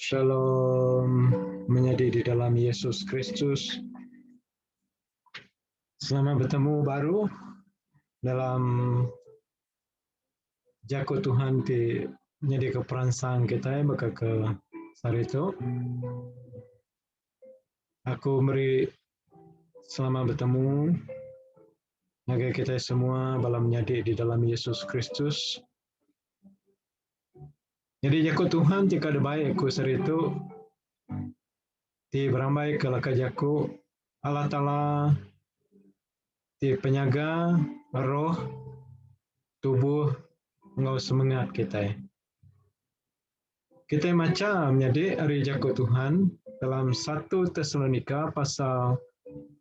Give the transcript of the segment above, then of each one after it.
Shalom, menjadi di dalam Yesus Kristus. Selamat bertemu baru dalam Jako Tuhan di menjadi keperansang kita baka ke sarito. Aku beri selamat bertemu agar kita semua dalam menjadi di dalam Yesus Kristus. Jadi Jako Tuhan jika ada baik aku sarito di beramai ke laka Jako Allah Ta'ala di penyaga roh tubuh ngau semangat kita. Kita baca menjadi hari Jako Tuhan dalam 1 Tesalonika pasal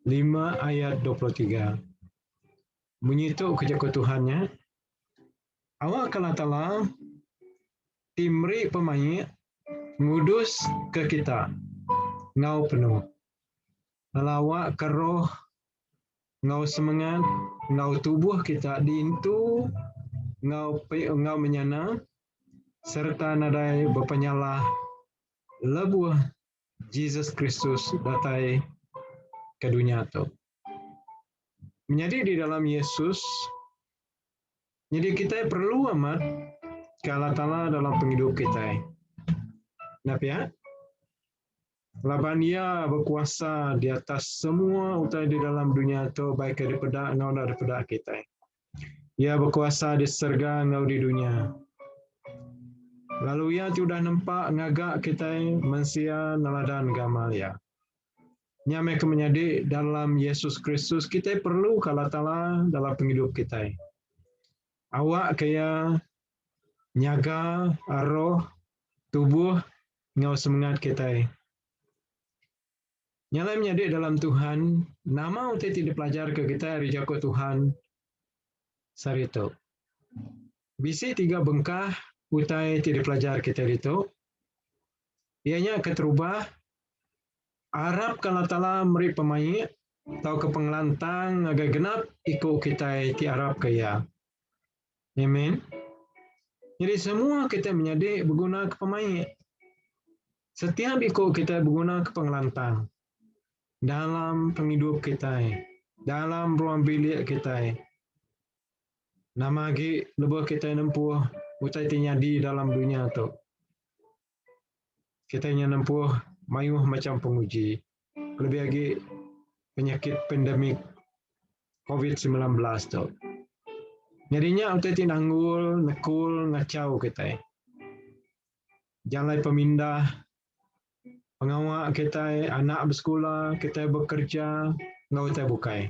5 ayat 23. Bunyi itu ke Jako Tuhannya. Awak Allah Ta'ala timri pemain ngudus ke kita ngau penuh. Lawak ke roh ngau semangat ngau tubuh kita diintu ngau menyana serta nadai berpenyalah lebuh Yesus Kristus datai ke dunia itu. Menjadi di dalam Yesus, jadi kita perlu amat ke Allah Ta'ala dalam penghidup kita. Kenapa ya? Laban dia berkuasa di atas semua utai di dalam dunia itu, baik daripada engkau daripada kita. Ia berkuasa di surga engkau di dunia. Lalu ia sudah nampak ngagak kita mensia naladan Gamalia. Nya mereka menjadi dalam Yesus Kristus, kita perlu Allah Ta'ala dalam penghidup kita. Awak kaya nyaga roh tubuh ngau semangat kita. Nyala menjadi dalam Tuhan, nama utai tidak pelajar ke kita hari Jako Tuhan sarito. Bisi 3 bengkah utai tidak pelajar kita itu. Ianya keterubah Arab kalau Ta'ala meri pemain atau ke pengelantang agak genap ikut kita di Arab kaya. Amen. Jadi semua kita menjadi berguna ke pemain. Setiap ikut kita berguna ke pengelantang. Dalam penghidup kita. Dalam ruang bilik kita. Nama lagi lebih kita nempuh utai tinyadi dalam dunia tu. Kita nempuh mayuh macam penguji. Lebih lagi penyakit pandemik COVID-19 tu. Jadinya utai tinanggul, nekul, ngacau kita. Jalai pemindah, pengawak kita, anak bersekolah, kita bekerja, ngau utai bukai.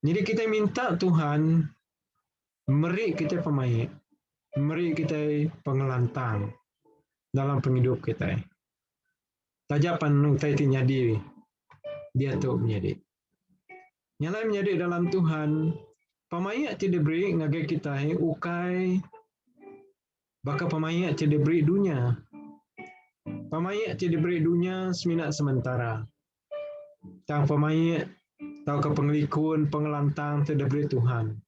Jadi kita minta Tuhan meri kita pemain, meri kita pengelantang dalam penghidup kita. Tajapan utai tinyadi dia tu menjadi. Nyala menjadi dalam Tuhan, pemain tidak beri ngagai kita ukai, baka pemain tidak beri dunia. Pemain tidak beri dunia seminat sementara. Tang pemain tahu ke pengelikun, pengelantang tidak beri Tuhan.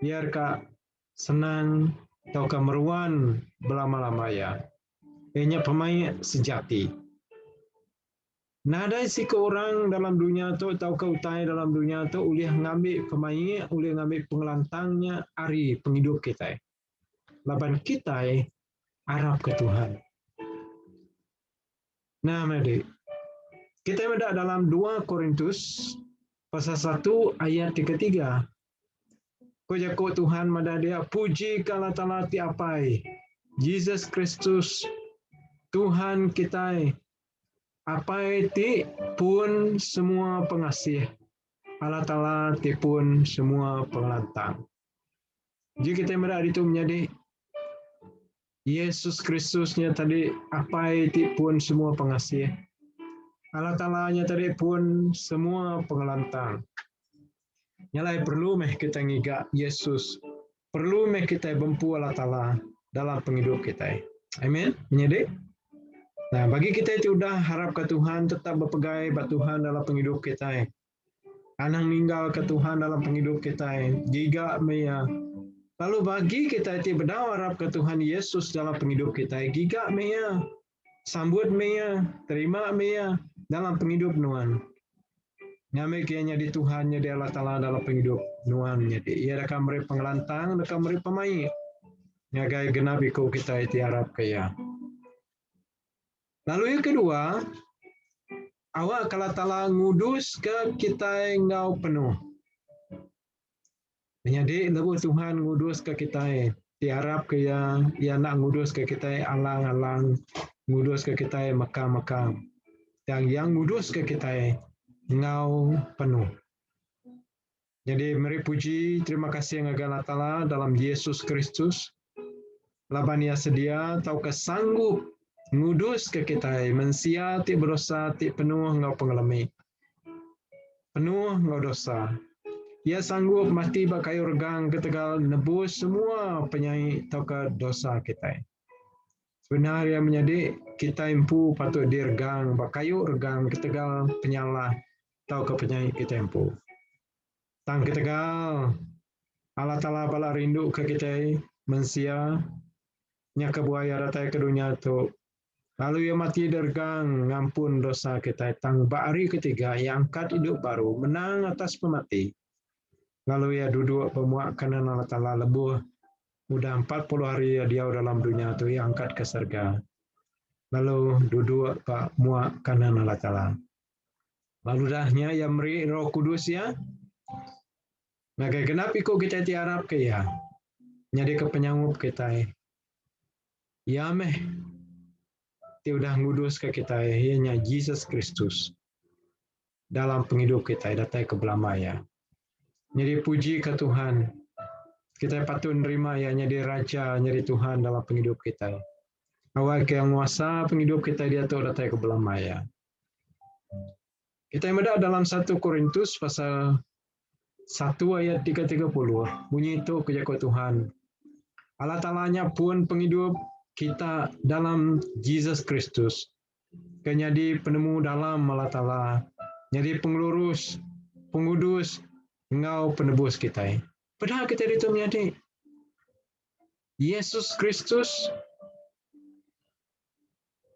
Biar kak senang, tahu ke meruan belama-lama ya. Ianya pemain sejati. Nah ada si orang dalam dunia tu, tahu ke utai dalam dunia tu, ulih ngambil pemain, ulih ngambil pengelantangnya, ari penghidup kita. Laban kita, arab ke Tuhan. Nah, mari. Kita ada dalam 2 Korintus pasal 1 ayat 3. Ko jako Tuhan mada dia puji kala Ta'ala ti apai. Yesus Kristus Tuhan kita apai ti pun semua pengasih. Allah Ta'ala ti pun semua pengelantang. Jadi kita ada itu menjadi Yesus Kristusnya tadi apai ti pun semua pengasih. Allah Ta'ala-nya tadi pun semua pengelantang. Nyalai perlu meh kita ngiga Yesus. Perlu meh kita bempu Allah Ta'ala dalam penghidup kita. Amin. Menjadi. Nah, bagi kita itu udah harap ke Tuhan, tetap berpegai buat Tuhan dalam penghidup kita. Anang ninggal ke Tuhan dalam penghidup kita. Giga meya. Lalu bagi kita itu berdoa harap ke Tuhan Yesus dalam penghidup kita. Giga meya. Sambut Mia, terima Mia dalam penghidup Nuan. Nyame kianya di Tuhan, di Allah Ta'ala dalam penghidup Nuan. Jadi ia akan beri pengelantang, akan beri pemain. Ngagai genap iku kita iti Arab kaya. Lalu yang kedua, awak kalau Ta'ala ngudus ke kita engau penuh. Jadi lebu Tuhan ngudus ke kita tiarap ke yang nak ngudus ke kita alang-alang, ngudus ke kita makam-makam. Yang ngudus ke kita ngau penuh. Jadi mari puji terima kasih yang Allah Ta'ala dalam Yesus Kristus. Laban ia sedia tau kesanggup ngudus ke kita mensia ti berdosa ti penuh ngau pengalami. Penuh ngau dosa. Ia sanggup mati bakayu regang ketegal nebus semua penyai atau ke dosa kita. Sebenarnya menjadi kita impu patut diregang bakayu regang ketegal penyalah atau ke penyai kita impu. Tang ketegal Allah Ta'ala bala rindu ke kita mensia nya kebuaya datai ke dunia tu. Lalu ia mati dergang ngampun dosa kita. Tang bari ketiga yang angkat hidup baru menang atas pemati. Lalu ia duduk pemuak kanan Allah Ta'ala lebuh. Udah 40 hari dia dalam dunia tu ia angkat ke surga. Lalu duduk pak muak kanan Allah Ta'ala. Lalu dahnya ia meri Roh Kudus ya. Maka kenapa ikut kita tiarap ke ya? Jadi ke penyanggup kita. Ya meh. Dia udah ngudus ke kita ianya Yesus Kristus. Dalam penghidup kita datai ke belamaya. Jadi puji ke Tuhan. Kita patut nerima ya jadi raja, jadi Tuhan dalam penghidup kita. Awal yang nguasa penghidup kita dia tu datai ke belamaya. Kita yang ada dalam 1 Korintus pasal 1 ayat 330. Bunyi itu kejaga Tuhan. Allah Ta'ala-nya pun penghidup kita dalam Yesus Kristus. Kenyadi penemu dalam Allah Ta'ala. Jadi pengelurus, pengudus, engau penebus kita. Padahal kita itu menjadi Yesus Kristus,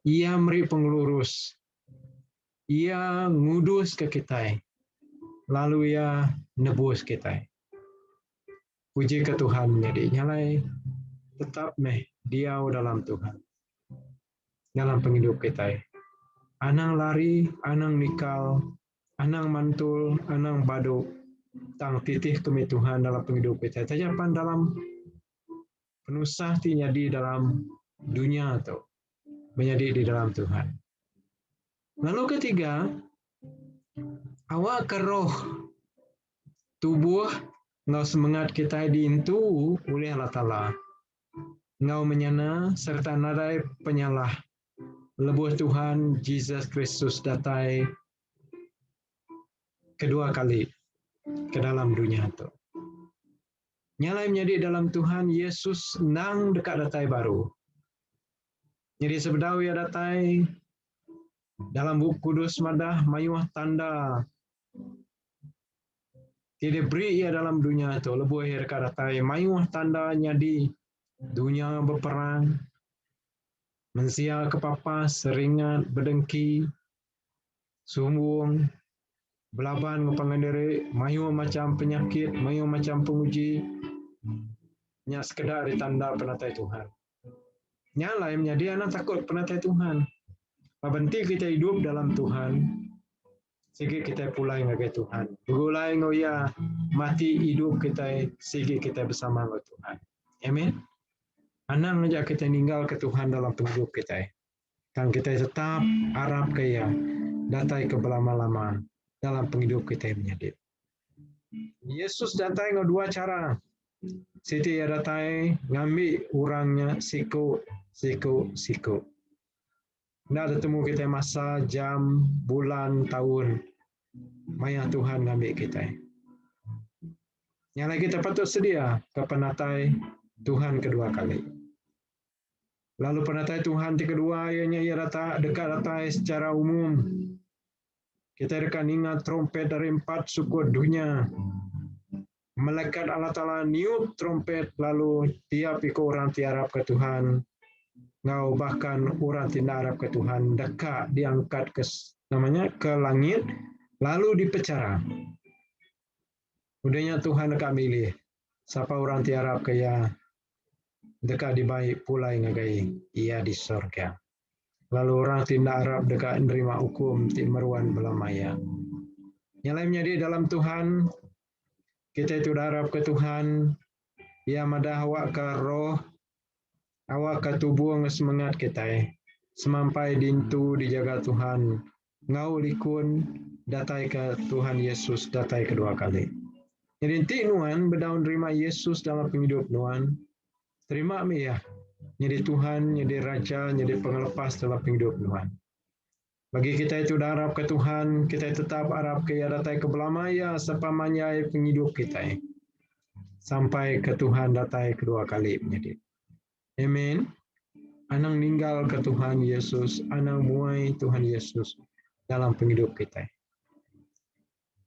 ia meri pengelurus, ia ngudus ke kita, lalu ia nebus kita. Puji ke Tuhan, jadi nyalai tetap meh dia dalam Tuhan, dalam penghidup kita. Anang lari, anang nikal, anang mantul, anang baduk, tang titih kami Tuhan dalam penghidup kita. Tajapan dalam penusah jadi dalam dunia atau menjadi di dalam Tuhan. Lalu ketiga, awak ke roh tubuh ngau semangat kita diintu oleh Allah Ta'ala. Ngau menyana serta nadai penyalah. Lebuh Tuhan Yesus Kristus datai kedua kali ke dalam dunia itu. Nyalai menjadi dalam Tuhan Yesus nang dekat datai baru. Jadi sebedau ya datai dalam buku kudus madah mayuah tanda. Tidak beri ia dalam dunia itu. Lebuh ya dekat datai mayuah tanda nyadi dunia berperang. Mensia kepapas, seringat, berdengki, sumbung, belaban ngepangandere, mayu macam penyakit, mayu macam penguji, nya sekedar ditanda penatai Tuhan. Nya lain menjadi anak takut penatai Tuhan. Berhenti kita hidup dalam Tuhan, sehingga kita pulai ngagai Tuhan. Gulai ngoya mati hidup kita, sehingga kita bersama dengan Tuhan. Amin. Anang ngajak kita tinggal ke Tuhan dalam penghidup kita. Kan kita tetap harap kaya datai ke belama-lama dalam penghidup kita menjadi. Yesus datai dengan dua cara. Siti ya datai ngambil orangnya siku. Nggak ada temu kita masa, jam, bulan, tahun. Maya Tuhan ngambil kita. Yang lagi kita patut sedia ke penatai Tuhan kedua kali. Lalu penatai Tuhan yang kedua, ianya ia dekat datai secara umum. Kita akan ingat trompet dari 4 suku dunia. Malaikat Allah Ta'ala niup trompet, lalu tiap ikut orang tiarap ke Tuhan. Ngau bahkan orang tidak harap ke Tuhan dekat diangkat ke ke langit lalu dipecara. Udahnya Tuhan dekat milih. Siapa orang tiarap ke ya dekat dibaik pulai ngagai ia di surga. Lalu orang tidak harap dekat nerima hukum ti meruan belamaya. Nyalainya di dalam Tuhan, kita itu harap ke Tuhan, ia madah awak ke roh, awak ke tubuh semangat kita. Semampai dintu dijaga Tuhan, ngau likun, datai ke Tuhan Yesus, datai kedua kali. Jadi ti nuan berdaun terima Yesus dalam penghidup nuan, terima mi ya. Jadi Tuhan, jadi Raja, jadi pengelepas dalam penghidup nuan. Bagi kita itu harap ke Tuhan, kita tetap harap ke datai ke belamaya, sepamanya penghidup kita. Sampai ke Tuhan datai kedua kali menjadi. Amin. Anang ninggal ke Tuhan Yesus, anang muai Tuhan Yesus dalam penghidup kita.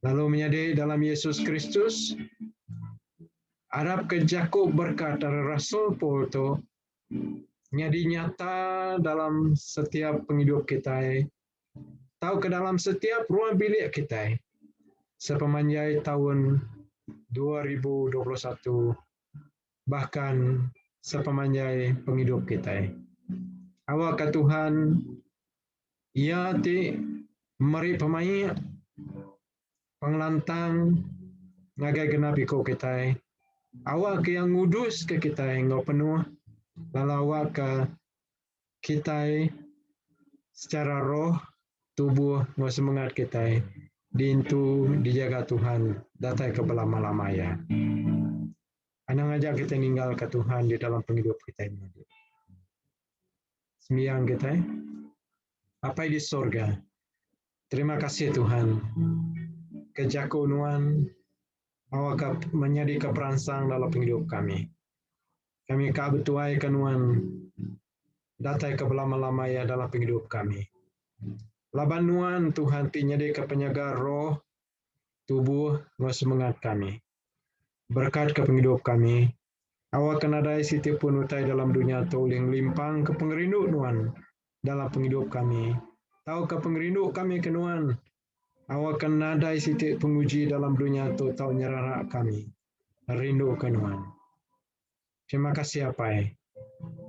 Lalu menjadi dalam Yesus Kristus, harap ke Jakub berkat dari Rasul Paul itu, jadi nyata dalam setiap penghidup kita, tahu ke dalam setiap ruang bilik kita, sepemanjai tahun 2021, bahkan sepemanjai penghidup kita. Awak ke Tuhan, ia ti meri pemain pengelantang ngagai genapi ko kita. Awak ke yang ngudus ke kita ngau penuh, lalu awak ke kita secara roh, tubuh ngau semangat kita. Dintu dijaga Tuhan, datai ke belama-lama ya. Anang ngajak kita tinggal ke Tuhan di dalam penghidup kita ini. Sembiang kita, apa di sorga. Terima kasih Tuhan. Kejakuan awak menjadi keperansang dalam penghidup kami. Kami kabetuai kenuan datai ke belama-lama ya dalam penghidup kami. Laban nuan Tuhan tinyadi ke penyaga roh, tubuh, ngau semangat kami. Berkat ke penghidup kami. Awak kenadai siti pun utai dalam dunia tuling limpang ke pengerindu nuan dalam penghidup kami. Tahu ke pengerindu kami kenuan. Awak kenadai siti penguji dalam dunia tu tahu nyerarak kami. Rindu kenuan. Terima kasih apa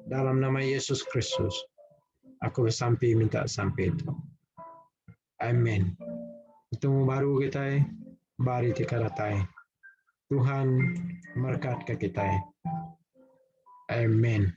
dalam nama Yesus Kristus. Aku sampai minta sampai itu. Amin. Bertemu baru kita bari tikaratai. Tuhan berkat ke kita. Amin.